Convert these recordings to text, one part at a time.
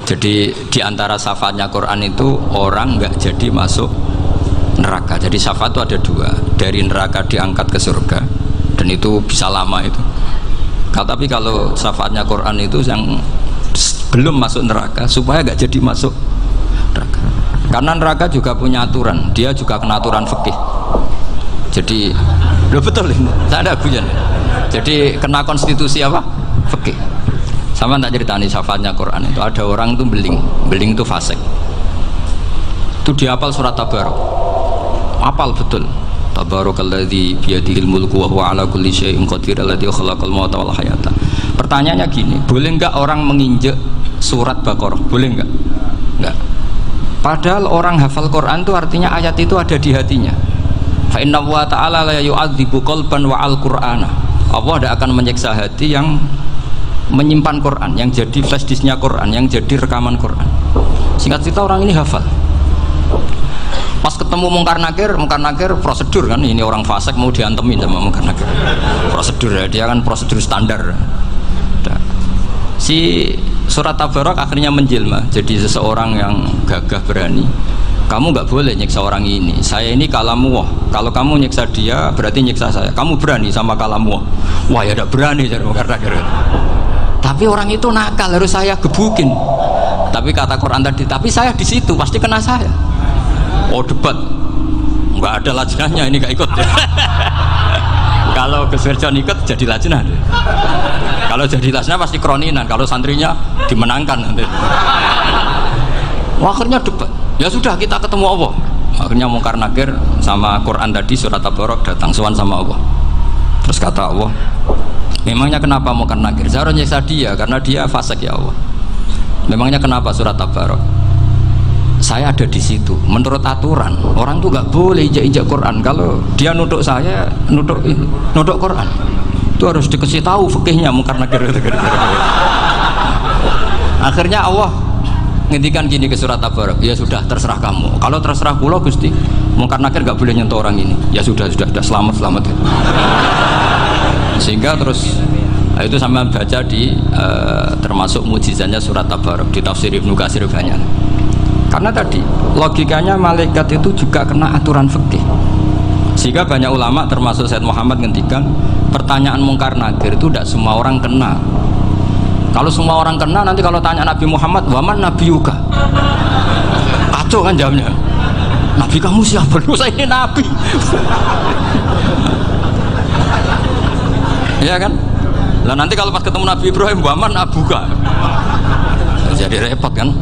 Jadi di antara syafaatnya Quran itu orang nggak jadi masuk neraka. Jadi syafaat itu ada dua, dari neraka diangkat ke surga, dan itu bisa lama itu. Tapi kalau syafaatnya Quran itu yang belum masuk neraka supaya nggak jadi masuk neraka. Karena neraka juga punya aturan, dia juga kena aturan fikih. Jadi, lo betul ini, saya ada guyon. Jadi kena konstitusi apa? Fikih. Sama tak ceritani syafaatnya Quran itu ada orang itu beling itu fasik. Itu dihafal surat Tabarok. Hafal betul. Tabarakalladzi biyadihil mulku wa huwa ala kulli syai'in qadir alladzi khalaqal mauta wal hayata. Pertanyaannya gini, boleh enggak orang menginjek surat Baqarah? Boleh enggak? Enggak. Padahal orang hafal Quran itu artinya ayat itu ada di hatinya. Fa inna wa ta'ala la yu'adzibu qalban wa al-Qur'ana. Allah tidak akan menyiksa hati yang menyimpan Quran, yang jadi flash disknya Quran, yang jadi rekaman Quran. Singkat cerita orang ini hafal. Pas ketemu Mungkar Nakir prosedur kan, ini orang fasik mau diantemin sama Mungkar Nakir. Prosedur ya, dia kan prosedur standar. Si surat Tabarok akhirnya menjelma jadi seseorang yang gagah berani. Kamu nggak boleh nyiksa orang ini. Saya ini kalamullah. Kalau kamu nyiksa dia berarti nyiksa saya. Kamu berani sama kalamullah. Wah ya tidak berani jadi Mungkar Nakir. Tapi orang itu nakal, harus saya gebukin. Tapi kata Quran tadi, tapi saya di situ pasti kena saya. Oh debat, nggak ada lajnahnya, ini nggak ikut. Kalau Gus Wirjon ikut jadi lajnah. Kalau jadi lajnah pasti kroninan. Kalau santrinya dimenangkan nanti. Wah, akhirnya debat. Ya sudah kita ketemu Allah. Akhirnya Mungkar Nakir sama Quran tadi surat Tabarok datang sowan sama Allah. Terus kata Allah, memangnya kenapa Mungkar Nakir? Saya harus nyiksa dia karena dia fasik ya Allah. Memangnya kenapa surat Tabarok? Saya ada di situ. Menurut aturan orang tuh nggak boleh injak-injak Quran. Kalau dia nutuk saya, nutuk Quran, itu harus dikasih tahu fikihnya Mungkar Nakir. Akhirnya Allah ngendikan gini ke surat Tabarok, ya sudah terserah kamu. Kalau terserah kula Gusti, Mungkar Nakir nggak boleh nyentuh orang ini. Ya sudah selamat. Sehingga terus itu sama baca di termasuk mujizatnya surat Tabarok di tafsir Ibnu Katsir banyak. Karena tadi logikanya malaikat itu juga kena aturan fikih. Sehingga banyak ulama termasuk Said Muhammad ngendikan pertanyaan Mungkar Nakir itu tidak semua orang kena. Kalau semua orang kena, nanti kalau tanya Nabi Muhammad, waman nabiyuka, kacau kan jawabnya. Nabi kamu siapa? Lu saya ini nabi. Ya kan? Lah nanti kalau pas ketemu Nabi Ibrahim, waman abuka, jadi repot kan?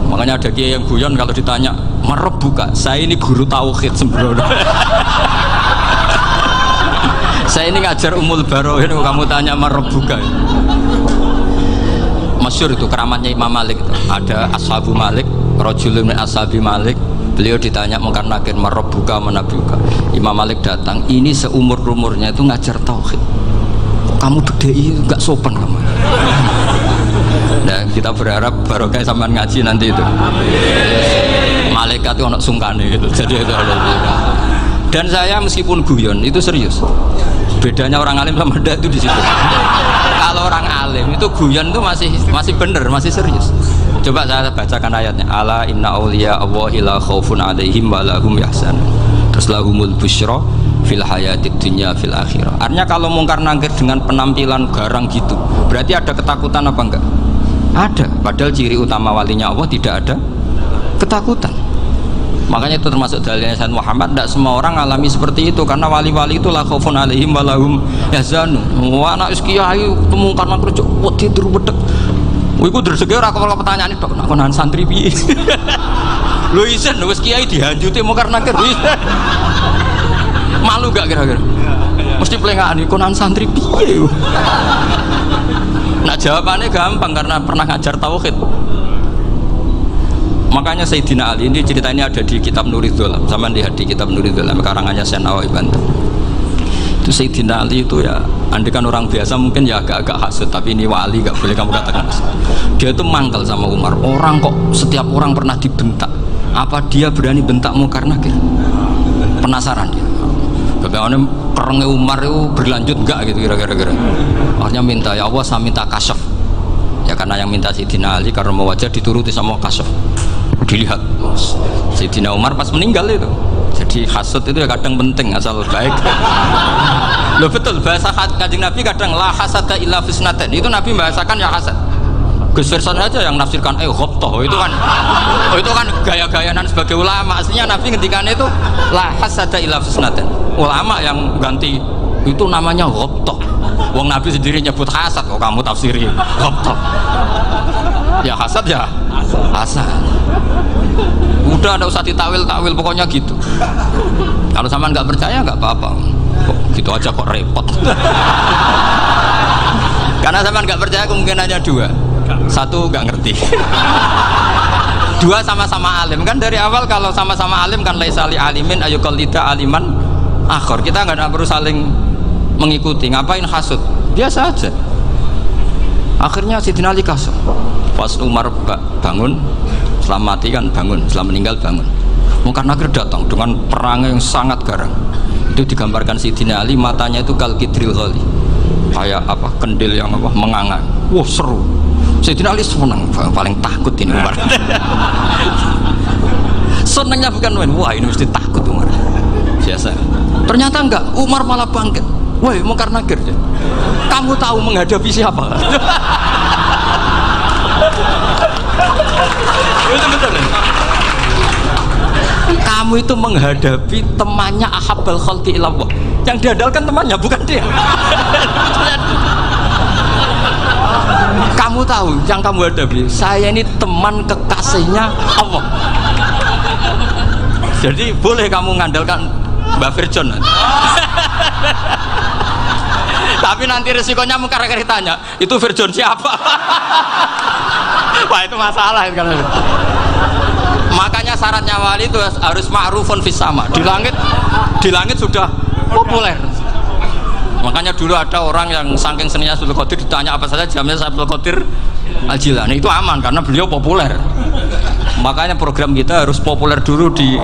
Makanya ada kiai yang guyon kalau ditanya merebuka, saya ini guru tauhid sembrono. Saya ini ngajar Ummul Barohin, kamu tanya merebuka. Masyhur itu keramatnya Imam Malik itu. Ada Ashabu Malik, rajulun min ashabi Malik. Beliau ditanya Mungkar Nakir merebuka menabuka. Imam Malik datang, ini seumur-umurnya itu ngajar tauhid. Kamu bedai enggak sopan kamu. Nah, kita berharap barokah sampean ngaji nanti itu. Malaikat itu ono sungkane gitu. Jadi itu dan saya meskipun guyon itu serius. Bedanya orang alim sama ndak itu di situ. Kalau orang alim itu guyon itu masih bener, masih serius. Coba saya bacakan ayatnya. Ala inna auliya Allahi la khaufun alaihim wa lahum yahzanun. Terus lahumul busyra fil hayatid dunya fil akhirah. Artinya kalau Mungkar Nakir dengan penampilan garang gitu, berarti ada ketakutan apa enggak? Ada. Padahal ciri utama walinya Allah tidak ada ketakutan. Makanya itu termasuk dalilnya Sayyid Muhammad. Tidak semua orang alami seperti itu karena wali-wali itu la khaufun alaihim wa lahum yahzanun. Wah anak kiai ketemu karena kerja wedi tidur bedek. Iku rezeki ora kok pertanyaan itu kok nahan santri piye. Lho isen wis kiai dihanjuti Mungkar Nakir. Malu gak kira-kira? Mesti pelengahan iku nahan santri piye. Nah jawabannya gampang karena pernah ngajar tauhid. Makanya Sayyidina Ali ini ceritanya ada di kitab Nurul Dholam. Sama lihat di kitab Nurul Dholam karangannya Syekh Nawawi Banten. Itu Sayyidina Ali itu ya, andikan orang biasa mungkin ya agak-agak hasut, tapi ini wali gak boleh kamu katakan. Dia itu mangkal sama Umar. Orang kok setiap orang pernah dibentak. Apa dia berani bentak Mungkar Nakir? Penasaran dia. Bagaimana perangnya Umar itu berlanjut enggak gitu kira-kira. Akhirnya minta ya Allah saya minta kasyaf. Ya Ya karena yang minta Sayyidina Ali karena mau wajah dituruti sama kasuf. Dilihat Sayyidina Umar pas meninggal itu. Jadi hasud itu ya kadang penting asal baik. Loh betul, bahasa Kanjeng Nabi kadang la hasada illa fisnaten. Itu Nabi bahasakan ya hasad. Gus Verson aja yang nafsirkan ghobtoh itu kan gaya-gayaan sebagai ulama. Aslinya Nabi ngendikannya itu la hasada illa fisnaten. Ulama yang ganti itu namanya ghobtoh. Wong Nabi sendiri nyebut hasad, kok kamu tafsiri ghobtoh. Ya hasad ya hasad. Udah ada usah ditawil pokoknya gitu. Kalau sama nggak percaya nggak apa-apa. Kok gitu aja kok repot. Karena sama nggak percaya kemungkinannya dua. Satu nggak ngerti. Dua sama-sama alim kan dari awal kalau sama-sama alim kan laisa li alimin ayuqallida aliman akhor. Kita nggak perlu saling mengikuti. Ngapain hasud? Biasa aja. Akhirnya Sayyidina Ali kasih. Pas Umar bangun, setelah mati kan bangun, setelah meninggal bangun. Munkar Nakir datang dengan perangnya yang sangat garang. Itu digambarkan Sayyidina Ali matanya itu kal kidril ghali. Kayak apa? Kendil yang apa? Menganga. Wah seru. Sayyidina Ali senang, paling takut ini Umar. Senangnya bukan main, wah ini mesti takut Umar. Biasa. Ternyata enggak, Umar malah bangkit. Woi, Munkar Nakir. Kamu tahu menghadapi siapa? Itu betul. Kamu itu menghadapi temannya ahabbal khalqi ilallah. Yang diandalkan temannya bukan dia. Kamu tahu yang kamu hadapi, saya ini teman kekasihnya Allah. Jadi boleh kamu mengandalkan Mbak Virjon. Tapi nanti resikonya Munkar Nakir tanya, itu Virjon siapa? Wah itu masalah kan. Makanya syaratnya wali itu harus ma'rufun fis sama. Di langit sudah populer. Makanya dulu ada orang yang saking seninya Abdul Qadir ditanya apa saja jamnya Abdul Qadir Al-Jilani, itu aman karena beliau populer. Makanya program kita harus populer dulu di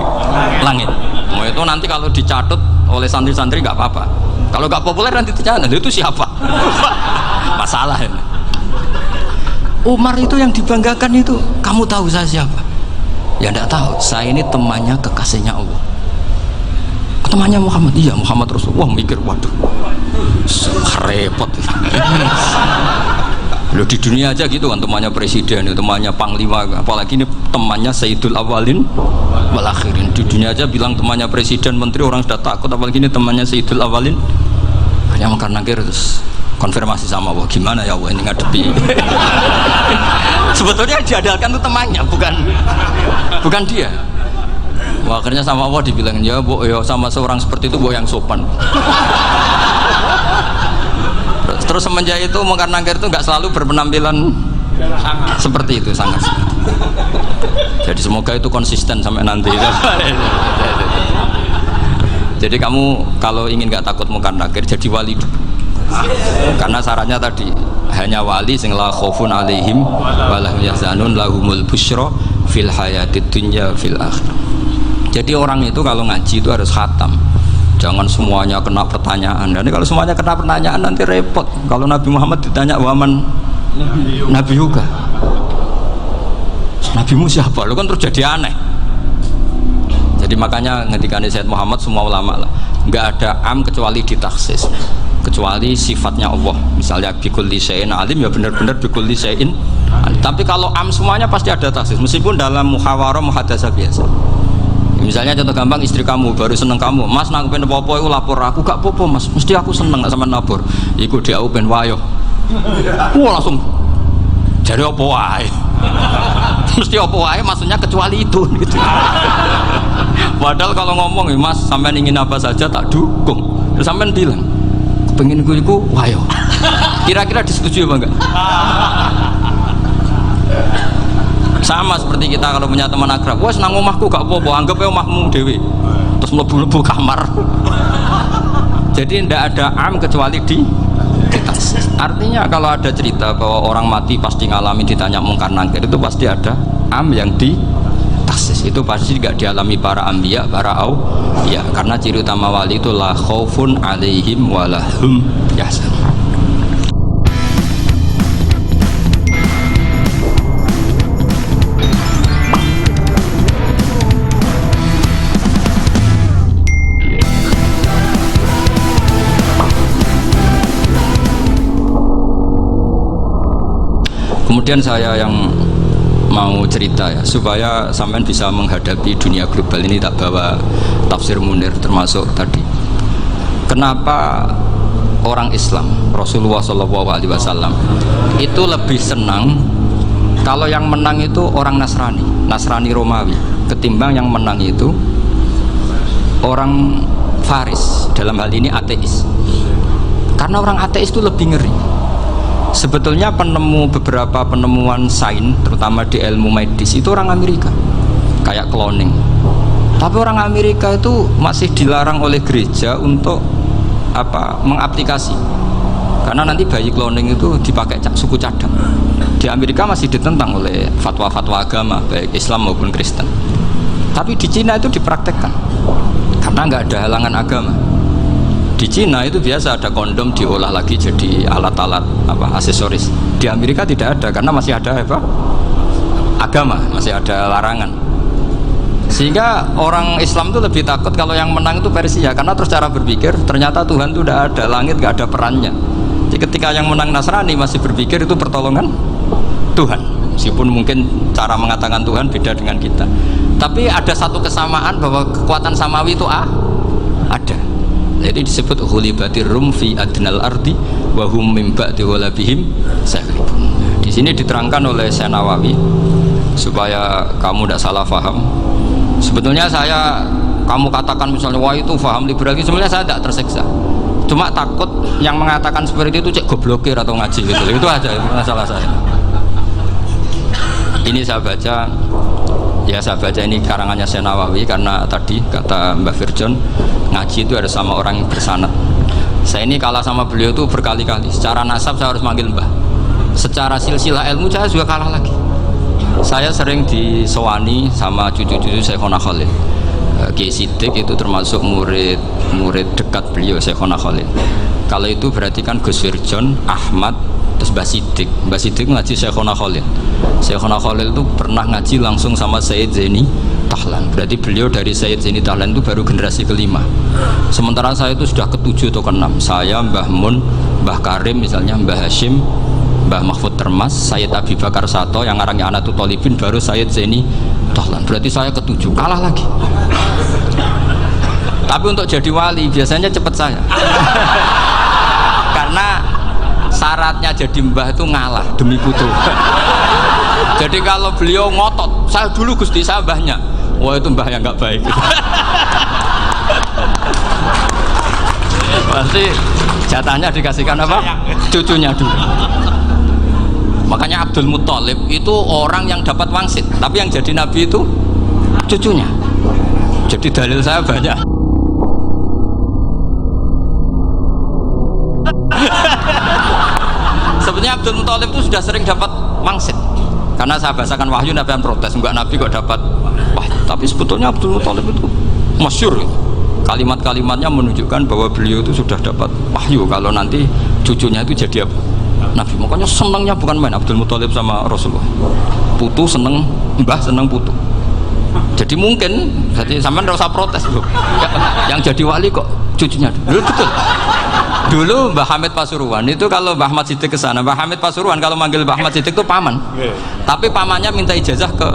langit. Mau itu nanti kalau dicatut oleh santri-santri nggak apa-apa. Kalau nggak populer nanti dicatat itu siapa? Masalah ini. Umar itu yang dibanggakan itu, kamu tahu saya siapa? Ya enggak tahu, saya ini temannya kekasihnya Allah. Temannya Muhammad, iya Muhammad Rasulullah. Wah mikir, waduh repot. Loh di dunia aja gitu kan, temannya presiden, temannya panglima, apalagi ini temannya Sayyidul Awalin wal Akhirin. Di dunia aja bilang temannya presiden, menteri, orang sudah takut, apalagi ini temannya Sayyidul Awalin. Hanya Munkar Nakir terus konfirmasi sama Allah, gimana ya Allah ini ngadepi. Sebetulnya yang diandalkan itu temannya, bukan dia. Wah, akhirnya sama Allah dibilang, ya bu, ya sama seorang seperti itu bu yang sopan. Terus semenjak itu Munkar Nakir itu nggak selalu berpenampilan seperti itu, sangat. Jadi semoga itu konsisten sampai nanti. Jadi kamu kalau ingin nggak takut Munkar Nakir, jadi wali dulu. Karena syaratnya tadi hanya wali sing la khaufun alaihim walahum yahzanun lahumul busyra fil hayatid dunya fil akhirah. Jadi orang itu kalau ngaji itu harus khatam. Jangan semuanya kena pertanyaan. Dan kalau semuanya kena pertanyaan nanti repot. Kalau Nabi Muhammad ditanya waman Nabi juga. Nabimu siapa? Lu kan terus jadi aneh. Jadi makanya ketika Sayyid Muhammad semua ulama lah, nggak ada am kecuali ditaksis, kecuali sifatnya Allah. Misalnya bikulli syai'in alim, ya benar-benar bikulli syai'in alim. Tapi kalau am semuanya pasti ada taksis, meskipun dalam muhawarah muhadasah biasa. Misalnya contoh gampang, istri kamu baru seneng kamu, mas nak pengen apa-apa itu lapor aku, gak apa-apa mas, mesti aku seneng nak sama lapor. Iku dia pengen wayo. Wah langsung jadi apa wae. Mesti apa wae maksudnya kecuali itu gitu. Padahal kalau ngomong, mas sampean ingin apa saja tak dukung. Terus sampean bilang, pengen gue iku wayo. Kira-kira disetujui apa enggak? Sama seperti kita kalau punya teman akrab, wes nang omahku gak apa-apa, anggap ya omahmu dewi. Terus mlebu-mlebu kamar. Jadi tidak ada am kecuali di taksis. Artinya kalau ada cerita bahwa orang mati pasti ngalami ditanya Munkar Nakir, itu pasti ada am yang di taksis. Itu pasti tidak dialami para anbiya, para auliya. Karena ciri utama wali itu la khaufun alaihim walahum yahzanun. Kemudian saya yang mau cerita ya, supaya sampean bisa menghadapi dunia global ini, tak bawa tafsir Munir termasuk tadi. Kenapa orang Islam, Rasulullah SAW itu lebih senang kalau yang menang itu orang Nasrani Romawi, ketimbang yang menang itu orang Faris, dalam hal ini ateis. Karena orang ateis itu lebih ngeri. Sebetulnya beberapa penemuan sains, terutama di ilmu medis, itu orang Amerika, kayak cloning. Tapi orang Amerika itu masih dilarang oleh gereja untuk mengaplikasi, karena nanti bayi cloning itu dipakai suku cadang. Di Amerika masih ditentang oleh fatwa-fatwa agama, baik Islam maupun Kristen. Tapi di Cina itu dipraktekkan, karena nggak ada halangan agama. Di Cina itu biasa ada kondom diolah lagi jadi alat-alat aksesoris. Di Amerika tidak ada, karena masih ada agama, masih ada larangan. Sehingga orang Islam itu lebih takut kalau yang menang itu Persia, karena terus cara berpikir ternyata Tuhan itu tidak ada, langit nggak ada perannya. Jadi ketika yang menang Nasrani masih berpikir itu pertolongan Tuhan, meskipun mungkin cara mengatakan Tuhan beda dengan kita. Tapi ada satu kesamaan bahwa kekuatan samawi itu ada. Jadi disebut hulibatir rum fi adnal ardi wa hum min ba'di ghalabihim saghlibun. Di sini diterangkan oleh Syekh Nawawi supaya kamu tidak salah paham. Sebetulnya kamu katakan misalnya wah itu paham liberal, sebenarnya saya tidak tersiksa. Cuma takut yang mengatakan seperti itu cek goblokir atau ngaji gitu. Itu aja masalah saya. Ini saya baca ini karangannya Syekh Nawawi, karena tadi kata Mbak Firjon ngaji itu harus sama orang yang bersanad. Saya ini kalah sama beliau itu berkali-kali. Secara nasab saya harus manggil Mbah, secara silsilah ilmu saya juga kalah lagi. Saya sering disewani sama cucu-cucu Syekhona Khalil. Kiai Siddiq itu termasuk murid dekat beliau, Syekhona Khalil. Kalau itu berarti kan Gus Firjon, Ahmad, terus Mbah Siddiq. Mbah Siddiq ngaji Syekhona Khalil. Syekhona Khalil itu pernah ngaji langsung sama Sayyid Zaini Tahlan. Berarti beliau dari Sayyid Zaini Tahlan itu baru generasi kelima. Sementara saya itu sudah ke-7 atau ke-6. Saya, Mbah Mun, Mbah Karim misalnya, Mbah Hashim, Mbah Mahfud Termas, Sayyid Abi Bakar Sato yang arangnya Anatul Talibin, baru Sayyid Zaini Tahlan. Berarti saya ke-7, kalah lagi. Tapi untuk jadi wali biasanya cepat saya. Karena syaratnya jadi mbah itu ngalah demi putu. Jadi kalau beliau ngotot, saya dulu Gusti, saya mbahnya, wah itu mbah yang nggak baik. Pasti jatahnya dikasihkan apa? Cucunya dulu. Makanya Abdul Muthalib itu orang yang dapat wangsit, tapi yang jadi nabi itu cucunya. Jadi dalil saya banyak. Sebenarnya Abdul Muthalib itu sudah sering dapat wangsit, karena saya bahasakan wahyu, Nabi yang protes, enggak Nabi kok dapat wahyu. Tapi sebetulnya Abdul Muthalib itu masyhur, kalimat-kalimatnya menunjukkan bahwa beliau itu sudah dapat wahyu kalau nanti cucunya itu jadi apa? Nabi. Makanya senangnya bukan main Abdul Muthalib sama Rasulullah. Putu seneng mbah, seneng putu. Jadi mungkin sampean enggak usah protes, Bro. Yang jadi wali kok cucunya. Betul. Dulu Mbah Hamid Pasuruan itu kalau Mbah Ahmad Siddiq ke sana, Mbah Hamid Pasuruan kalau manggil Mbah Ahmad Siddiq itu paman. Tapi pamannya minta ijazah ke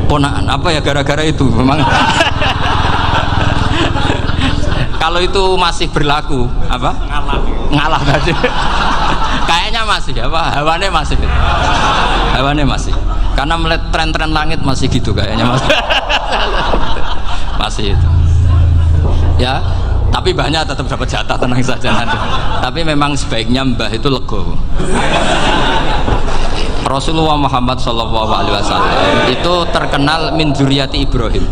ponakan. Apa ya gara-gara itu memang. Kalau itu masih berlaku apa? Ngalah tadi. Kayaknya masih apa? Hawane masih. Karena melihat tren-tren langit masih gitu kayaknya masih. Masih itu. Ya. Tapi banyak tetap dapat jatah, tenang saja nanti. Tapi memang sebaiknya mbah itu legowo. Rasulullah Muhammad SAW itu terkenal min dzurriyyati Ibrahim.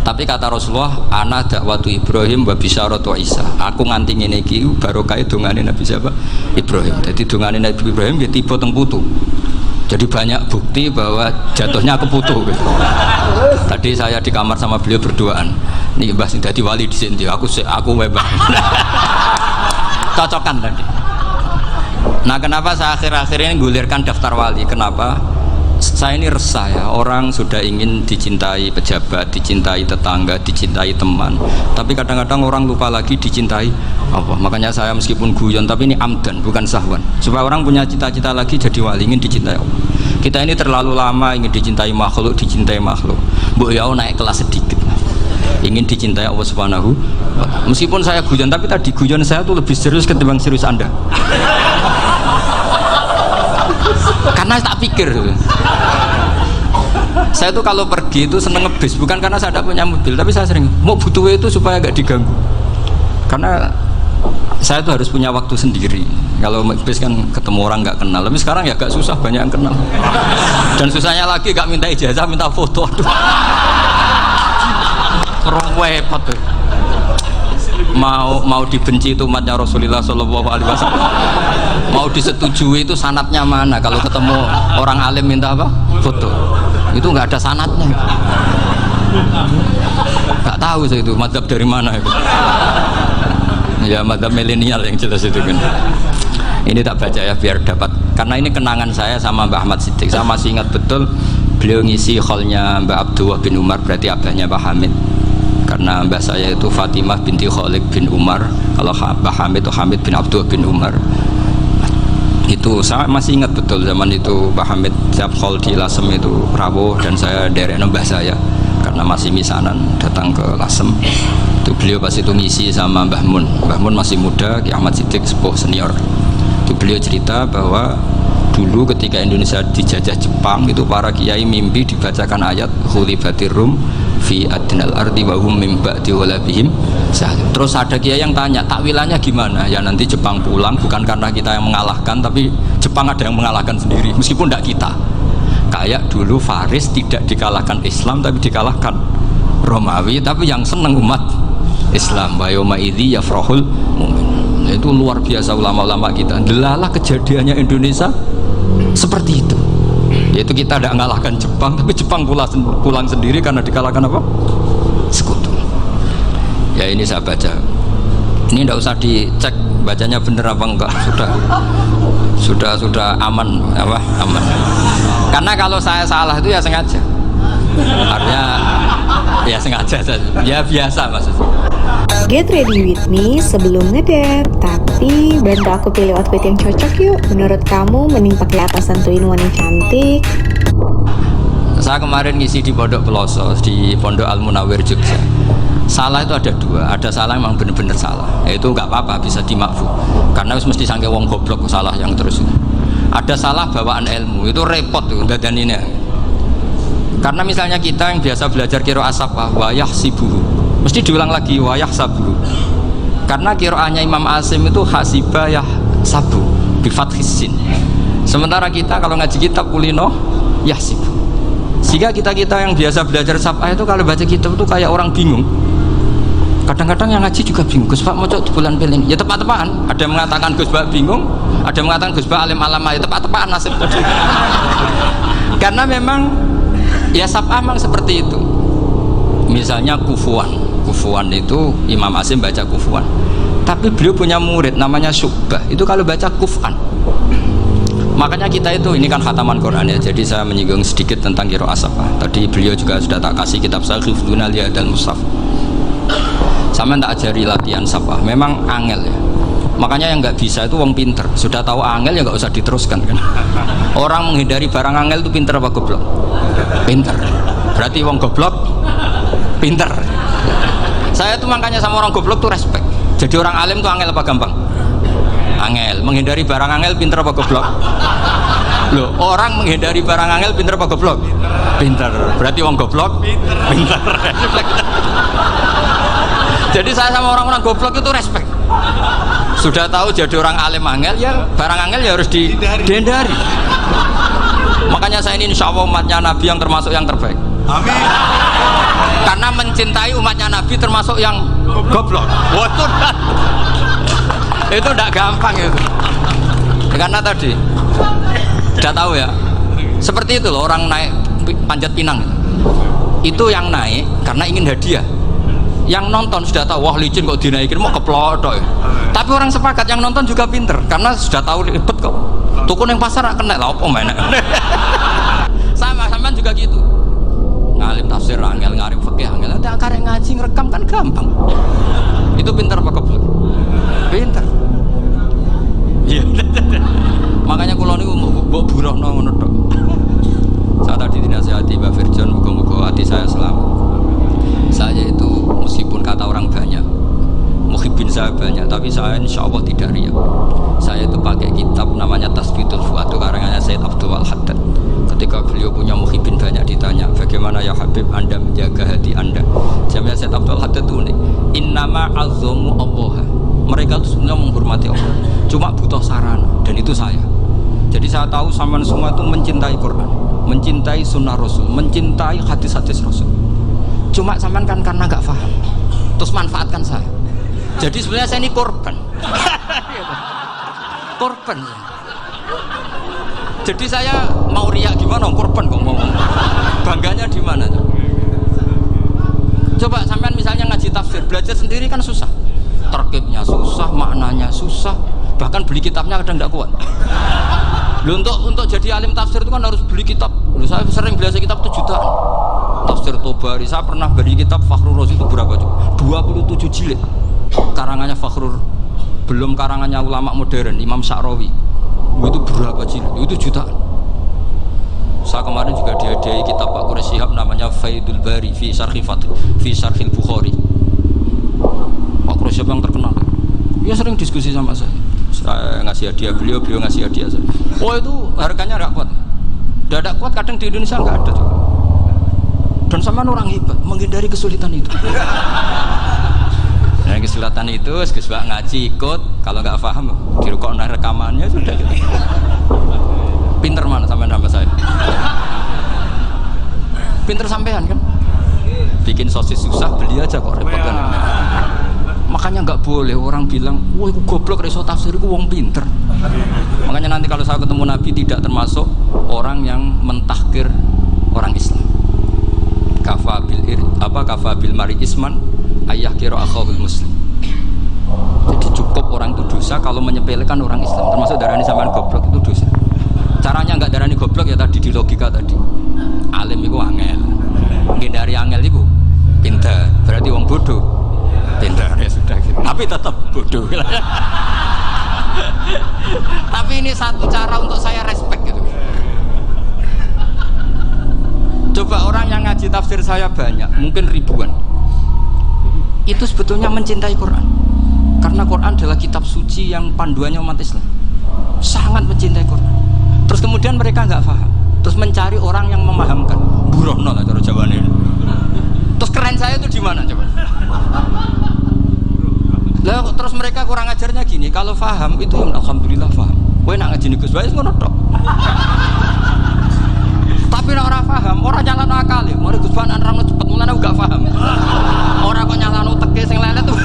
Tapi kata Rasulullah, ana dakwatu Ibrahim wa bisyaratu Isa. Aku nganti ngene iki barokah dongane Nabi siapa? Ibrahim. Jadi dongane Nabi Ibrahim ya tiba teng putu. Jadi banyak bukti bahwa jatuhnya ke putu gitu. Tadi saya di kamar sama beliau berduaan. Nih Mbah sing dadi wali di sini, aku webah. Cocokan tadi. Nah, kenapa saya akhir-akhir ini gulirkan daftar wali? Kenapa? Saya ini resah ya, orang sudah ingin dicintai pejabat, dicintai tetangga, dicintai teman, tapi kadang-kadang orang lupa lagi dicintai apa. Makanya saya meskipun guyon, tapi ini amdan, bukan sahwan, supaya orang punya cita-cita lagi jadi wali, ingin dicintai Allah. Kita ini terlalu lama ingin dicintai makhluk, Mbok ya naik kelas sedikit, ingin dicintai Allah Subhanahu wa Ta'ala. Meskipun saya guyon, tapi tadi guyon saya tuh lebih serius ketimbang serius Anda. Karena tak pikir, saya tuh kalau pergi itu seneng ngebis, bukan karena saya tidak punya mobil, tapi saya sering mau butuh itu supaya gak diganggu. Karena saya tuh harus punya waktu sendiri. Kalau ngebis kan ketemu orang gak kenal, tapi sekarang ya gak susah, banyak yang kenal. Dan susahnya lagi gak minta ijazah, minta foto. Repot tuh. Mau dibenci itu umatnya Rasulullah Shallallahu Alaihi Wasallam, mau disetujui itu sanatnya mana? Kalau ketemu orang alim minta apa? Foto. Itu nggak ada sanatnya. Nggak tahu saya itu madhab dari mana itu. Ya madhab milenial yang jelas itu kan. Ini tak baca ya biar dapat, karena ini kenangan saya sama Mbah Ahmad Siddiq. Saya masih ingat betul beliau ngisi kholnya Mbah Abdullah bin Umar, berarti abahnya Mbah Hamid. Karena mbak saya itu Fatimah binti Khalid bin Umar, kalau Mbah Hamid itu Hamid bin Abdullah bin Umar. Itu saya masih ingat betul zaman itu Mbah Hamid siap khol di Lasem itu rawuh, dan saya derek mbah saya karena masih misanan datang ke Lasem. Itu beliau pas itu ngisi sama Mbah Mun. Mbah Mun masih muda, Ki Ahmad Siddiq sepuh senior. Itu beliau cerita bahwa dulu ketika Indonesia dijajah Jepang itu para kiai mimpi dibacakan ayat khulifatir rum fi adnal ardi wa hum min ba'di walabihim. Terus ada kiai yang tanya takwilannya gimana? Ya nanti Jepang pulang bukan karena kita yang mengalahkan, tapi Jepang ada yang mengalahkan sendiri meskipun tidak kita. Kayak dulu Faris tidak dikalahkan Islam tapi dikalahkan Romawi, tapi yang senang umat Islam. Wa yauma idzi yafrahul mu'min. Itu luar biasa ulama-ulama kita. Delalah kejadiannya Indonesia seperti itu. Yaitu kita tidak mengalahkan Jepang, tapi Jepang pulang sendiri karena dikalahkan apa? Sekutu. Ya ini saya baca. Ini tidak usah dicek bacanya bener apa enggak. Sudah aman apa? Aman. Karena kalau saya salah itu ya sengaja. Artinya ya sengaja saja. Ya biasa maksudnya. Get ready with me sebelum ngedate. Tapi bantu aku pilih outfit yang cocok yuk. Menurut kamu mending pakai atasan 2-in-1 yang cantik? Saya kemarin ngisi di Pondok Peloso, di Pondok Al Munawir Jogja. Salah itu ada dua. Ada salah memang benar-benar salah. Itu nggak apa-apa, bisa dimakfu. Karena mesti sangke wong goblok salah yang terus itu. Ada salah bawaan ilmu, itu repot tuh dan ini. Karena misalnya kita yang biasa belajar qiraah safah wa yahsibuhu, mesti diulang lagi wa yahsabuhu. Karena qiraahnya Imam Asim itu hasiba yahsabu bi fathis sin. Sementara kita kalau ngaji kitab kulino yahsibu. Sehingga kita yang biasa belajar safah itu kalau baca kitab itu kayak orang bingung. Kadang-kadang yang ngaji juga bingung. Gus Pak mau cok bulan pilih. Ya tepat-tepatan. Ada yang mengatakan Gus Pak bingung, ada yang mengatakan Gus Pak alim alama. Ya tepat-tepatan nasib tadi. Karena memang ya safah memang seperti itu. Misalnya kufuan itu Imam Asim baca kufuan, tapi beliau punya murid namanya Syu'bah, itu kalau baca kufan. Makanya kita itu, ini kan khataman Quran ya, jadi saya menyinggung sedikit tentang qiraah safah. Tadi beliau juga sudah tak kasih kitab saya Hifdzuna Liyadal Mushaf. Sama tak ajari latihan safah, memang angel ya. Makanya yang nggak bisa itu wong pinter, sudah tahu angel ya nggak usah diteruskan kan. Orang menghindari barang angel itu pinter apa goblok? Pinter. Berarti wong goblok pinter. Saya tuh makanya sama orang goblok tuh respect. Jadi orang alim tuh angel apa gampang? Angel. Menghindari barang angel pinter apa goblok? Loh, orang menghindari barang angel pinter apa goblok? Pinter. Berarti wong goblok pinter. Jadi saya sama orang-orang goblok itu respect. Sudah tahu jadi orang alim angel ya barang angel ya harus dihindari. Makanya saya ini insya Allah umatnya Nabi yang termasuk yang terbaik. Amin. Karena mencintai umatnya Nabi termasuk yang goblok. Itu tidak gampang itu. Karena tadi sudah tahu ya. Seperti itu loh orang naik panjat pinang. Itu yang naik karena ingin hadiah. Yang nonton sudah tahu, wah licin kok dinaikin mau keplodok. Tapi orang sepakat yang nonton juga pinter karena sudah tahu ribet kok. Tuku yang pasar kena lah apa mana. Sama bagaimana ya Habib Anda menjaga hati Anda. Jamnya Syed Abdul Haddad itu unik. Innama azzamu Allah. Mereka itu sebenarnya menghormati Allah, cuma butuh sarana, dan itu saya. Jadi saya tahu sampean semua itu mencintai Quran, mencintai sunnah Rasul, mencintai hadis-hadis Rasul. Cuma sampean kan karena nggak paham, terus manfaatkan saya. Jadi sebenarnya saya ini korban. Korban. Jadi saya mau riak gimana? Korban kok mau. Bangganya di mana? Coba sampean misalnya ngaji tafsir, belajar sendiri kan susah. Terkibnya susah, maknanya susah, bahkan beli kitabnya kadang tidak kuat. Untuk jadi alim tafsir itu kan harus beli kitab. Saya sering belajar kitab 7 jutaan. Tafsir Tobari, saya pernah beli kitab Fakhrur Razi itu berapa coba? 27 jilid. Karangannya Fakhrur, belum karangannya ulama modern Imam Sa'rawi. Itu berapa jilid? Itu jutaan. Saya kemarin juga dihadiahi kitab Pak Quraish Shihab namanya Faidul Bari fi Syarhil Bukhari. Pak Quraish Shihab yang terkenal. Dia sering diskusi sama saya. Saya ngasih hadiah beliau ngasih hadiah saya. Oh itu harganya nggak kuat. Tidak kuat kadang di Indonesia nggak ada juga. Dan sama orang hebat menghindari kesulitan itu. Nah kesulitan itu, sebab ngaji ikut, kalau nggak paham dirukokno rekamannya sudah gitu. Pinter mana sampean nama saya? Pinter sampean kan? Bikin sosis susah, beli aja kok repot kan? Makanya nggak boleh orang bilang, wah aku goblok reso tafsir, aku wong pinter. Makanya nanti kalau saya ketemu Nabi tidak termasuk orang yang mentahkir orang Islam. Kafabil mari isman ayah kira akhawul muslim. Jadi cukup orang itu dosa kalau menyepelekan orang Islam, termasuk darani sampean goblok itu dosa. Caranya nggak darani goblok ya tadi di logika tadi. Alim itu angel, dari angel itu pinter, berarti wong bodoh pinter ya sudah gitu. Tapi tetap bodoh. Tapi ini satu cara untuk saya respect gitu. Coba orang yang ngaji tafsir saya banyak, mungkin ribuan. Itu sebetulnya mencintai Quran. Karena Quran adalah kitab suci yang panduannya umat Islam. Sangat mencintai Quran. Terus kemudian mereka nggak paham. Terus mencari orang yang memahamkan. Burono lah cara jawabannya. Terus keren saya itu di mana coba? Lah terus mereka kurang ajarnya gini. Kalau paham itu ya alhamdulillah paham. Kowe nak ngaji Gus Bae ngono tok. Tapi nek ora paham, ora nyalano akale. Mari Gus Bae nerangno cepet mulane aku gak paham. Ora kok nyalano teke sing lelet tuh.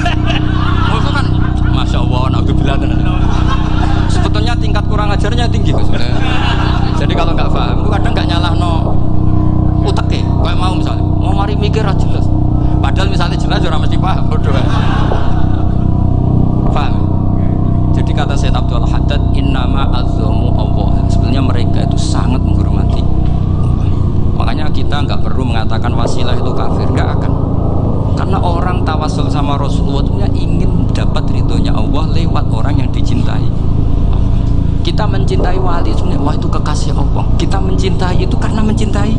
Itu kan Masya Allah, naudzubillah tenan. Sebetulnya tingkat kurang ajarnya tinggi Gus. Jadi kalau nggak paham itu kadang nggak nyalahno uteke. Kayak mau misalnya, mau mari mikir aja jelas. Padahal misalnya jelas ora mesti paham, bodoh. Paham? Jadi kata Syed Abdul Haddad, innama azzamu Allah. Sebenarnya mereka itu sangat menghormati. Makanya kita nggak perlu mengatakan wasilah itu kafir, nggak akan. Karena orang tawasul sama Rasulullah itu ingin dapat ridhonya Allah lewat orang yang dicintai. Kita mencintai wali sebenarnya, wah itu kekasih Allah. Kita mencintai itu karena mencintai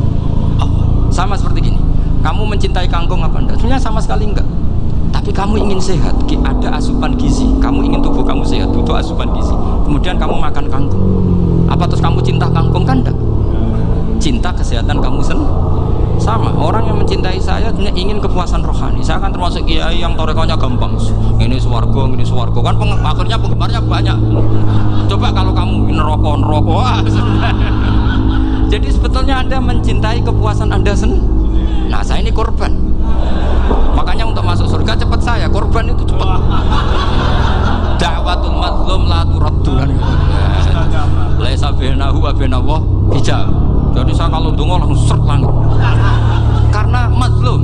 Allah. Sama seperti gini, kamu mencintai kangkung apa enggak? Sebenarnya sama sekali enggak. Tapi kamu ingin sehat, ada asupan gizi. Kamu ingin tubuh kamu sehat, butuh asupan gizi. Kemudian kamu makan kangkung. Apa terus kamu cinta kangkung kan enggak? Cinta kesehatan kamu sama. Orang yang mencintai saya ingin kepuasan rohani. Saya kan termasuk kiai yang torekonya gampang. Ini swarga kan akhirnya penggemarnya banyak. Coba kalau kamu neraka. Jadi sebetulnya Anda mencintai kepuasan Anda sendiri. Nah, saya ini korban. Makanya untuk masuk surga cepat saya, korban itu cepat. Da'watul mazlum la turaddu. Laisa bainahu wa bainallah hijab. Jadi saya kalau dongo langsung seret langit. Karena mazlum.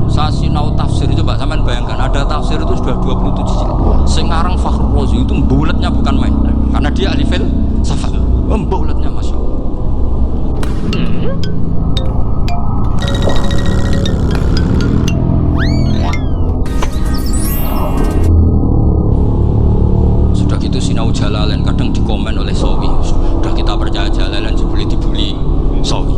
Saya sinau tafsir itu Pak, sampean bayangkan ada tafsir itu sudah 27 jilid. Sekarang Fakhrur Razi itu bulatnya bukan main. Karena dia ahli filsafat. Bulatnya Masya Allah. Sudah gitu sinau Jalalain kadang dikomen oleh Sawi. Sudah kita percaya Jalalain dibuli Sawi.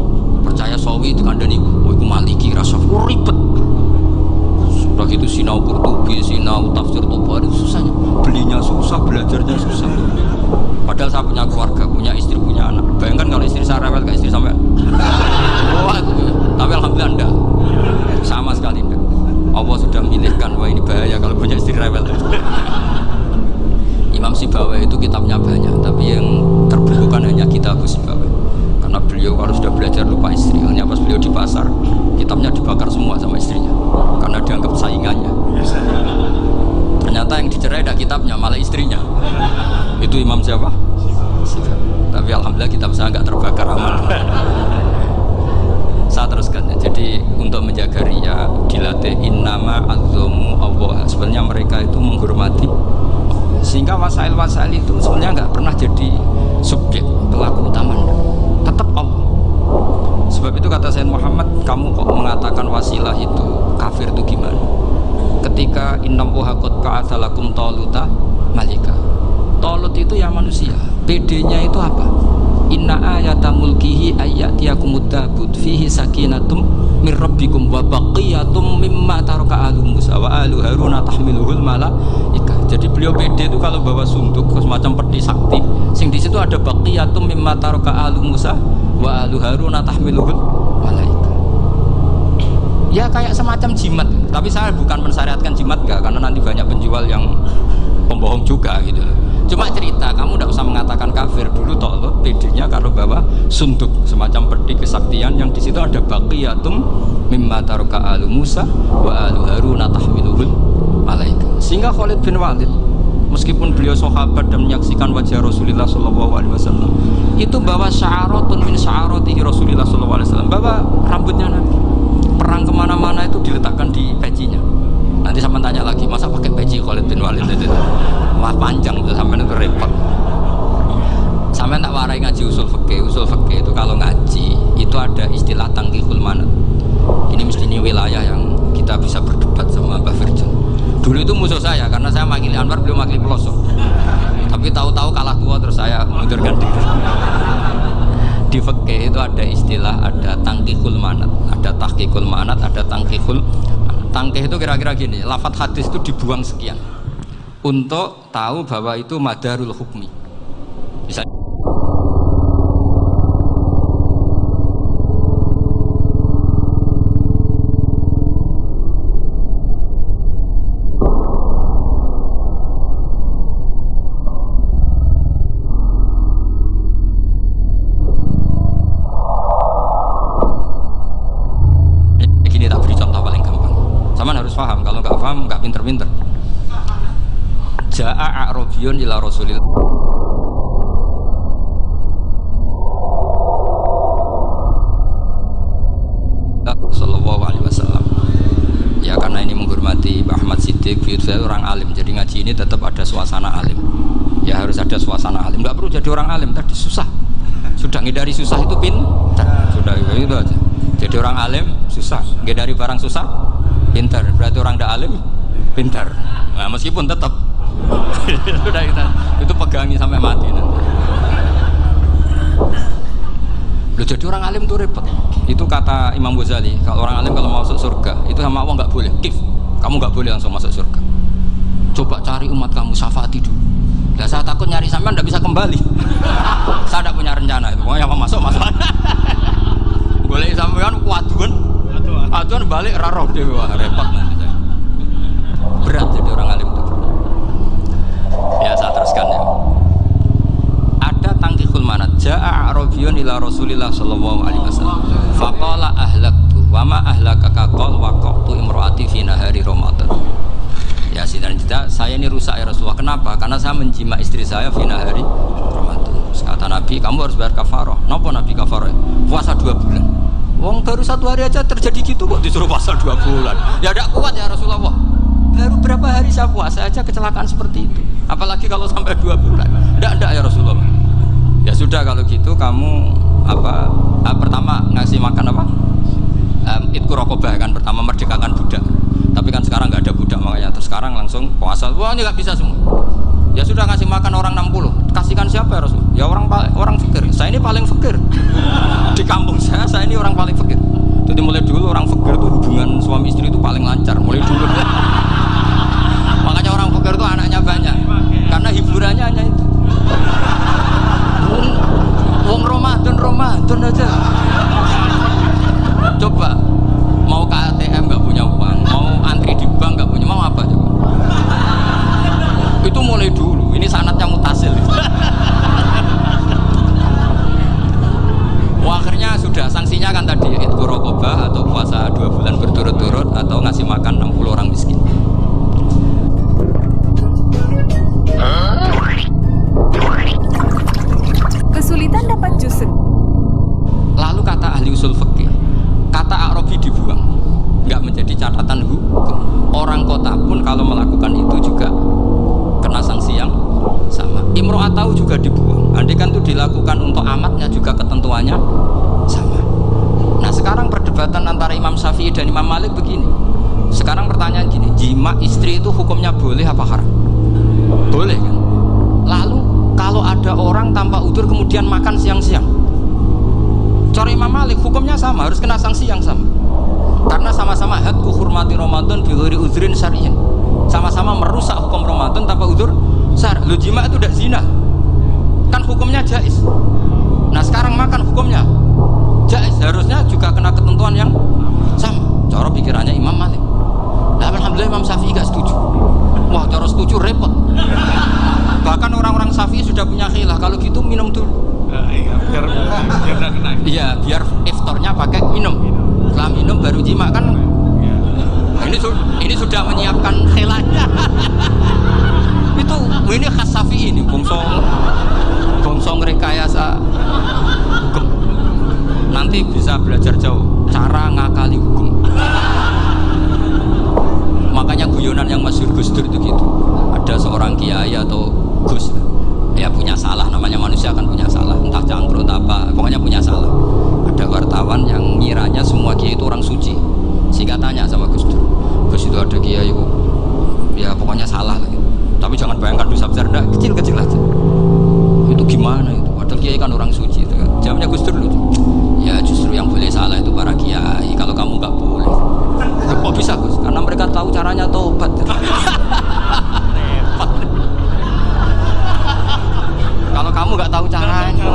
Saya teruskan ya. Jadi untuk menjaga riya dilatih innama azzamu Allah. Sebenarnya mereka itu menghormati, sehingga wasail-wasail itu sebenarnya nggak pernah jadi subjek pelaku utamanya, tetap Allah. Sebab itu kata Sayyid Muhammad, kamu kok mengatakan wasilah itu kafir itu gimana? Ketika innallaha qad ba'atsa lakum taluta malika. Talut itu ya manusia. PD-nya itu apa? Inna ayata mulkihi ayyatiyakumud dabut fihi sakinatum mir rabbikum wa baqiyatum mimma taraka alu Musa wa alu Haruna tahmiluhul malaika. Jadi beliau PD itu kalau bawa sunduk semacam peti sakti, sing di situ ada baqiyatum mimma taraka alu Musa wa alu Haruna tahmiluhul malaika. Ya kayak semacam jimat, tapi saya bukan mensyariatkan jimat enggak, karena nanti banyak penjual yang pembohong juga gitu loh. Cuma cerita, kamu tidak usah mengatakan kafir. Dulu Talut PD-nya kalau bawa sunduk semacam peti kesaktian yang di situ ada baqiyatum mimma taraka alu Musa wa alu Haruna tahmiluhul malaika. Sehingga Khalid bin Walid, meskipun beliau sahabat dan menyaksikan wajah Rasulullah SAW, itu bawa sya'aratun min sya'aratihi Rasulullah SAW, bawa rambutnya Nabi. Perang kemana-mana itu diletakkan di pecinya. Nanti sama tanya lagi, masa pakai peci Khalid bin Walid itu? Wah panjang tuh, sampai itu repot. Sampai tak warai ngaji usul fikih. Usul fikih itu kalau ngaji itu ada istilah tangkihul manat. Ini mesti ini wilayah yang kita bisa berdebat sama Mbak Firjan. Dulu itu musuh saya karena saya makili Anwar, beliau makili pelosok. Tapi tahu-tahu kalah tua terus saya mundurkan diri. Di fikih itu ada istilah, ada tangkihul manat, ada tahqiqul manat, ada tangkihul. Tangkih itu kira-kira gini, lafadz hadis itu dibuang sekian untuk tahu bahwa itu madarul hukmi. Bisa gini, tak beri contoh paling gampang. Sama harus paham, kalau nggak paham nggak pinter-pinter. Ja'a a'rabiyun ila Rasulillah sallallahu alaihi wasallam. Ya karena ini menghormati Pak Ahmad Siddiq, saya orang alim, jadi ngaji ini tetap ada suasana alim. Ya harus ada suasana alim. Enggak perlu jadi orang alim, tadi susah. Sudah ngindari susah itu pintar. Sudah itu aja. Jadi orang alim susah, ngindari barang susah pintar. Berarti orang tidak alim pintar. Nah, meskipun tetap sudah itu pegangi sampai mati nanti. Loh, jadi orang alim tuh repot. Itu kata Imam Ghazali, kalau orang alim kalau mau masuk surga itu sama Allah nggak boleh. Kif, kamu nggak boleh langsung masuk surga. Coba cari umat kamu, syafaati dulu. Nah, saya takut nyari sampean nggak bisa kembali. Saya tidak punya rencana itu. Pokoknya mau masuk. Boleh sampean kuatuan, atuan balik raro deh, wah repot nanti saya. Berat jadi orang alim itu. Ya saya teruskan ya. Ada tangkihul manat. Ja'a a'rabiyun ila Rasulillah sallallahu alaihi wasallam. Faqala ahlaktu wa ma ahlakaka qal waqtu imraati fi nahari Ramadan. Ya sidang kita, saya ini rusak ya Rasulullah. Kenapa? Karena saya menjima istri saya fi nahari Ramadan. Kata Nabi, kamu harus bayar kafarah. Napa Nabi kafarah? Puasa 2 bulan. Wong baru 1 hari aja terjadi gitu kok disuruh puasa 2 bulan. Ya tidak kuat ya Rasulullah. Baru berapa hari saya puasa aja kecelakaan seperti itu. Apalagi kalau sampai 2 bulan. Tidak ya Rasulullah. Ya sudah kalau gitu kamu pertama ngasih makan apa? Itku rokobah kan, pertama merdekakan budak. Tapi kan sekarang nggak ada budak, makanya terus sekarang langsung puasa. Wah ini nggak bisa semua. Ya sudah ngasih makan orang 60. Kasihkan siapa ya Rasul? Ya orang fakir. Saya ini paling fakir. Di kampung saya ini orang paling fakir. Jadi mulai dulu orang fakir itu hubungan suami istri itu paling lancar. Mulai dulu. Makanya orang fakir itu anaknya banyak. Karena hiburannya hanya itu. Wong Ramadan aja. Coba mau ke ATM nggak punya uang, mau antri di bank nggak punya, mau apa coba? Itu mulai dulu. Ini sanatnya mutasil. Akhirnya sudah sanksinya kan tadi itqu raqabah atau puasa 2 bulan berturut-turut atau ngasih makan 60 orang miskin. Kesulitan dapat jus Syafi'i dan Imam Malik begini. Sekarang pertanyaan gini, jima istri itu hukumnya boleh apa haram? Boleh kan? Lalu kalau ada orang tanpa udzur kemudian makan siang-siang, cara Imam Malik hukumnya sama, harus kena sanksi yang sama. Karena sama-sama hadku hurmati Ramadan bi ghairi udzrin syar'iyyin. Sama-sama merusak hukum Ramadan tanpa udzur syar'. Lu jima itu udah zina. Kan hukumnya jaiz. Nah, sekarang makan hukumnya jaiz, harusnya juga kena ketentuan yang sama. Cara pikirannya Imam Malik. Nah, alhamdulillah Imam Syafi'i gak setuju. Wah, cara setuju repot. Bahkan orang-orang Syafi'i sudah punya khilah. Kalau gitu minum dulu. Biar tidak kena. Iya, biar iftarnya pakai minum. Setelah minum baru jima kan. Ini sudah menyiapkan khilahnya. Ini khas Syafi'i ini, bongsong rekayasa hukum. Nanti bisa belajar jauh cara ngakali hukum. Makanya guyonan yang masyhur Gus Dur itu gitu. Ada seorang kiai atau Gus, ya punya salah, namanya manusia kan punya salah, entah cangkrut apa, pokoknya punya salah. Ada wartawan yang ngiranya semua kiai itu orang suci, sehingga tanya sama Gus Dur, Gus itu ada kiai ya pokoknya salah lah gitu. Tapi jangan bayangkan dosa besar, enggak, kecil-kecil aja. Itu gimana itu? Padahal kiai kan orang suci itu kan. Jawabnya Gus Dur lucu. Ya justru yang boleh salah itu para kiai. Kalau kamu nggak boleh. Kok bisa Gus? Karena mereka tahu caranya tobat. Kalau kamu nggak tahu caranya,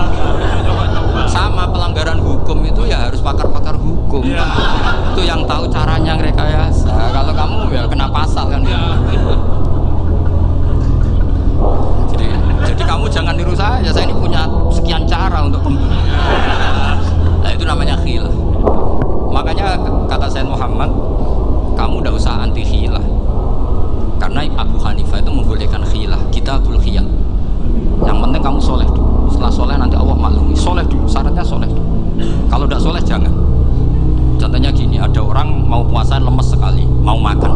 sama pelanggaran hukum itu ya harus pakar-pakar hukum. Itu yang tahu caranya rekayasa. Kalau kamu ya kena pasal kan ya. Jadi kamu jangan niru saya ini punya sekian cara untuk nah itu namanya khilah. Makanya kata Sayyid Muhammad, kamu tidak usah anti khilah, karena Abu Hanifah itu membolehkan khilah, kita bul khiyal. Yang penting kamu soleh dulu, setelah soleh nanti Allah maklumi. Soleh dulu, syaratnya soleh dulu. Kalau tidak soleh jangan. Contohnya gini, ada orang mau puasa lemes sekali, mau makan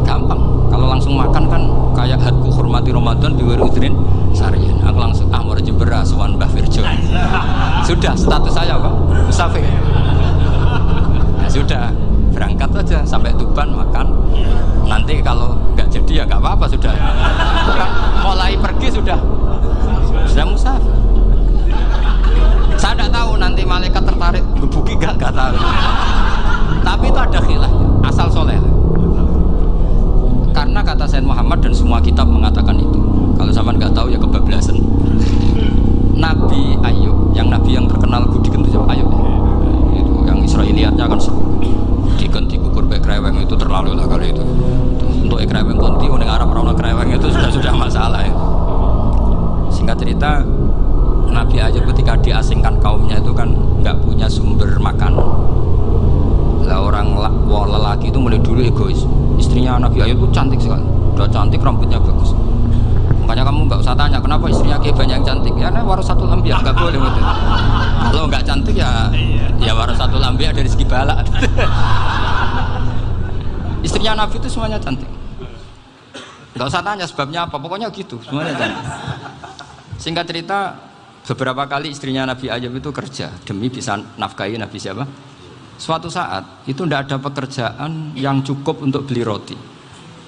gampang. Kalau langsung makan kan kayak hadku hormati Ramadan bi ghairi udzrin syar'iyyin. Aku langsung mau jember sowan Mbah Firjo. Sudah status saya Pak musafir. Ya sudah, berangkat aja sampai Tuban makan. Nanti kalau nggak jadi ya nggak apa-apa sudah. Kan mulai pergi sudah musafir. Saya tidak tahu nanti malaikat tertarik gebuki nggak tahu. Tapi itu ada khilafnya, asal soleh. Karena kata Sayyid Muhammad dan semua kitab mengatakan itu. Kalau zaman nggak tahu ya kebablasan. Nabi Ayub, yang terkenal Gudiken itu siapa? Ayub ya? Itu yang Israiliyatnya kan seru. Gudiken dikukur pakai kreweng itu terlalu lah kali itu. Untuk kreweng konti, orang Arab orang kreweng itu sudah masalah ya. Singkat cerita, Nabi Ayub ketika diasingkan kaumnya itu kan nggak punya sumber makanan. Lah orang lelaki itu mulai dulu egois. Istrinya Nabi Ayub itu cantik sekali, udah cantik, rambutnya bagus. Makanya kamu nggak usah tanya kenapa istrinya kayak banyak yang cantik. Ya, warasatul anbiya, nggak boleh gitu. Kalau nggak cantik ya warasatul anbiya dari segi balak. Istrinya Nabi itu semuanya cantik. Nggak usah tanya sebabnya apa, pokoknya gitu, semuanya cantik. Singkat cerita, beberapa kali istrinya Nabi Ayub itu kerja demi bisa nafkahi Nabi siapa? Suatu saat itu tidak ada pekerjaan yang cukup untuk beli roti.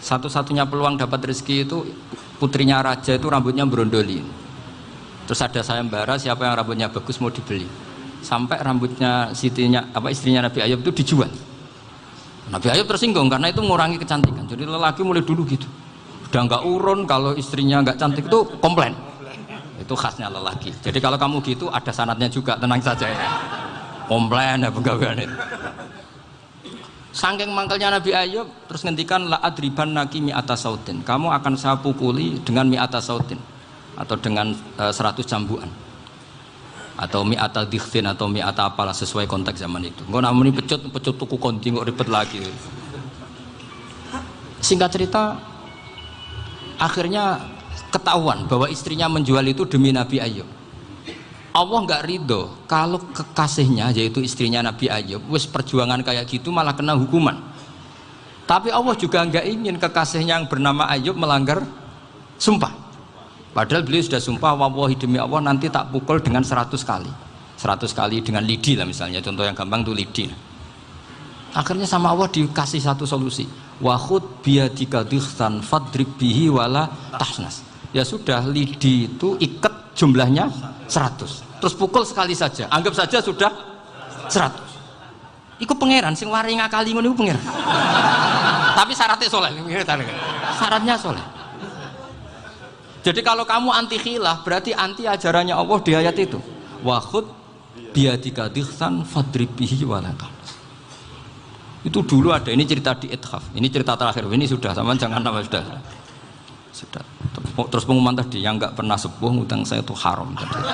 Satu-satunya peluang dapat rezeki itu putrinya raja itu rambutnya berondoli. Terus ada sayembara siapa yang rambutnya bagus mau dibeli. Sampai rambutnya istrinya Nabi Ayub itu dijual. Nabi Ayub tersinggung karena itu mengurangi kecantikan. Jadi lelaki mulai dulu gitu. Udah nggak urun kalau istrinya nggak cantik itu komplain. Itu khasnya lelaki. Jadi kalau kamu gitu ada sanadnya juga, tenang saja ya. Komplain ya pegawaian itu. Saking mangkelnya Nabi Ayub terus ngendikan la adriban naki mi'ata sautin. Kamu akan saya pukuli dengan mi'ata sautin atau dengan 100 cambukan. Atau mi'ata dikhtin atau mi'ata apalah sesuai konteks zaman itu. Engko namuni pecut tuku konti kok ribet lagi. Singkat cerita akhirnya ketahuan bahwa istrinya menjual itu demi Nabi Ayub. Allah nggak ridho kalau kekasihnya yaitu istrinya Nabi Ayub wis perjuangan kayak gitu malah kena hukuman. Tapi Allah juga nggak ingin kekasihnya yang bernama Ayub melanggar sumpah. Padahal beliau sudah sumpah, wallahi demi Allah nanti tak pukul dengan 100 kali. 100 kali dengan lidi lah misalnya, contoh yang gampang itu lidi. Akhirnya sama Allah dikasih satu solusi. Wa khud biyadika dighsan fadrib bihi wala tahnas. Ya sudah, lidi itu ikat jumlahnya 100. Terus pukul sekali saja. Anggap saja sudah 100. Iku pangeran sing wari ngakali ngono iku pangeran. Tapi syaratnya soleh. Syaratnya soleh. Jadi kalau kamu anti khilaf berarti anti ajarannya Allah di ayat itu. Wa khud biyadika dighsan fadrib bihi wala tahnas. Itu dulu ada, ini cerita di Ithaf, ini cerita terakhir, ini sudah, sama jangan nama sudah. Terus pengumuman tadi, yang nggak pernah sepuh ngutang saya itu haram tadi.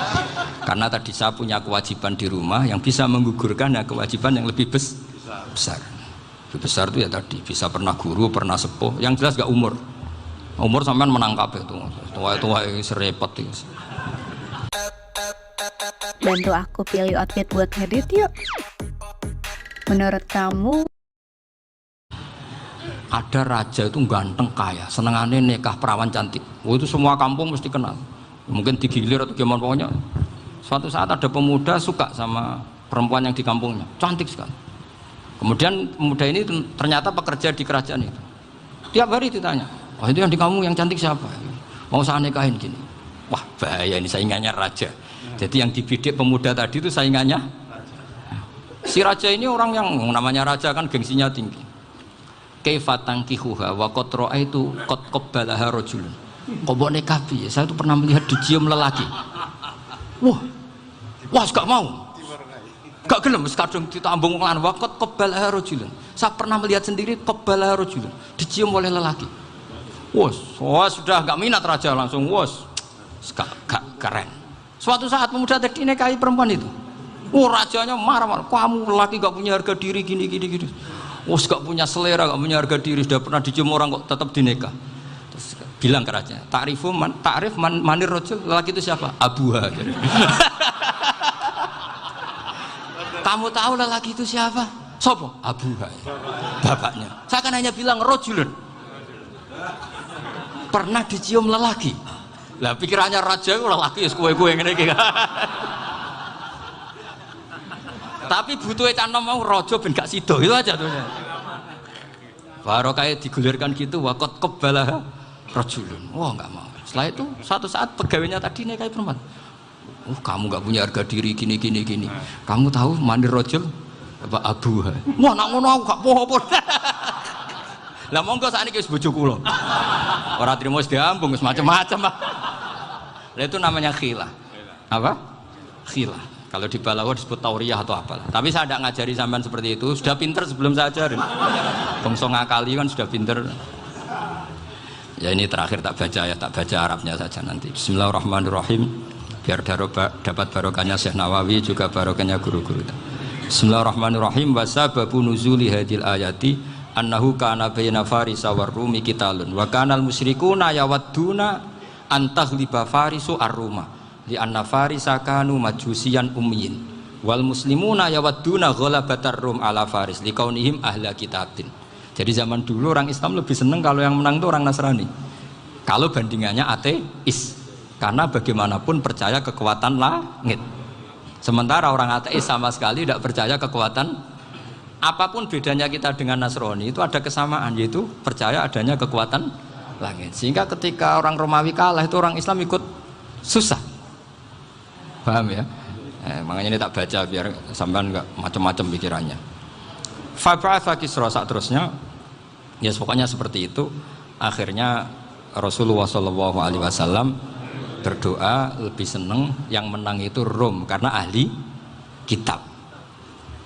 Karena tadi saya punya kewajiban di rumah yang bisa menggugurkan ya kewajiban yang lebih besar. Lebih besar itu ya tadi, bisa pernah guru, pernah sepuh, yang jelas nggak umur. Umur sampean menangkap itu, tua serepot itu. Bantu aku pilih outfit buat ngedit yuk. Menurut kamu? Ada raja itu ganteng kaya, senengannya nikah perawan cantik. Oh, itu semua kampung mesti kenal. Mungkin digilir atau gimana pokoknya. Suatu saat ada pemuda suka sama perempuan yang di kampungnya, cantik sekali. Kemudian pemuda ini ternyata pekerja di kerajaan itu. Tiap hari ditanya, oh itu yang di kampung yang cantik siapa? Mau saya nikahin gini. Wah bahaya ini, saingannya raja. Jadi yang dibidik pemuda tadi itu saingannya. Si raja ini orang yang namanya raja kan gengsinya tinggi. Kaifatang kihuha wa qad ra'aitu qad qabbalaha rajulun. Kok mbok nikah piye? Saya itu pernah melihat dicium lelaki. Wah, gak mau. Gak gelem wis kadung ditambung lan wa qad qabbalaha rajulun. Saya pernah melihat sendiri qabbalaha rajulun, dicium oleh lelaki. Wah, sudah gak minat raja langsung gak keren. Suatu saat pemuda tadi nikahi perempuan itu. Rajanya marah-marah, kamu lelaki gak punya harga diri gini. Gak punya selera, gak punya harga diri, sudah pernah dicium orang kok tetap dinikah. Terus bilang ke raja, ta'rif manir rajul, lelaki itu siapa? Abuha. Kamu tahu lelaki itu siapa? Sopo? Abuha. Bapaknya. Saya kan hanya bilang rajulun. Pernah dicium lelaki. Lah pikirannya raja lelaki kue-kue ngene iki. Tapi butuhnya canom mau rojo ben gak sido itu aja tuh. Baru kayak digulirkan gitu, wakot kebalah rojulun. Wah nggak mau. Setelah itu suatu saat pegawainya tadi nih kayak perempuan. Kamu nggak punya harga diri gini. Kamu tahu mandir rojul apa abuha? Wah nak ngono aku gak poho-poho. Lah monggo sakniki wis bojo kula. Ora trimo wis diambung wis macam-macam. Lah itu namanya khilah. Apa? Khilah. Kalau di Balawa disebut tauriyah atau apalah. Tapi saya tidak ngajari sampean seperti itu. Sudah pinter sebelum saya ajarin. Bangsa ngakali kan sudah pinter. Ya ini terakhir tak baca Arabnya saja nanti. Bismillahirrahmanirrahim. Biar dapat barokahnya Syekh Nawawi juga barokahnya guru-guru. Bismillahirrahmanirrahim. Wasababu nuzuli hadil ayati annahu kana baina farisa war rumi qitalun wa kanal musyrikuna yawadduna antaghliba farisu ar-ruma. Li anna farisa kanu majusiyan ummiyin wal muslimuna yawadduna ghalabatar rum ala faris liqaunihim ahla kitabin. Jadi zaman dulu orang Islam lebih seneng kalau yang menang itu orang Nasrani. Kalau bandingannya ateis. Karena bagaimanapun percaya kekuatan langit. Sementara orang ateis sama sekali tidak percaya kekuatan. Apapun bedanya kita dengan Nasrani itu ada kesamaan, yaitu percaya adanya kekuatan langit. Sehingga ketika orang Romawi kalah itu orang Islam ikut susah. Paham ya? Makanya ini tak baca biar sampean enggak macam-macam pikirannya. Fab'atha Kisra saat terusnya ya pokoknya seperti itu. Akhirnya Rasulullah SAW berdoa lebih seneng yang menang itu Rom karena ahli kitab.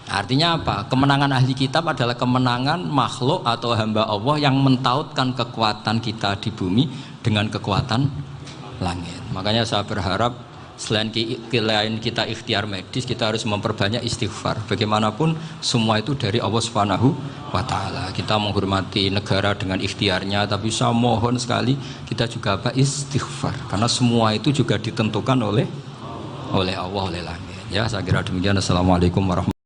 Artinya apa? Kemenangan ahli kitab adalah kemenangan makhluk atau hamba Allah yang mentautkan kekuatan kita di bumi dengan kekuatan langit. Makanya saya berharap selain kita ikhtiar medis, kita harus memperbanyak istighfar. Bagaimanapun semua itu dari Allah Subhanahu wa Ta'ala. Kita menghormati negara dengan ikhtiarnya, tapi saya mohon sekali kita juga istighfar, karena semua itu juga ditentukan oleh Allah, oleh langit. Ya, saya kira demikian. Assalamualaikum warahmatullahi wabarakatuh.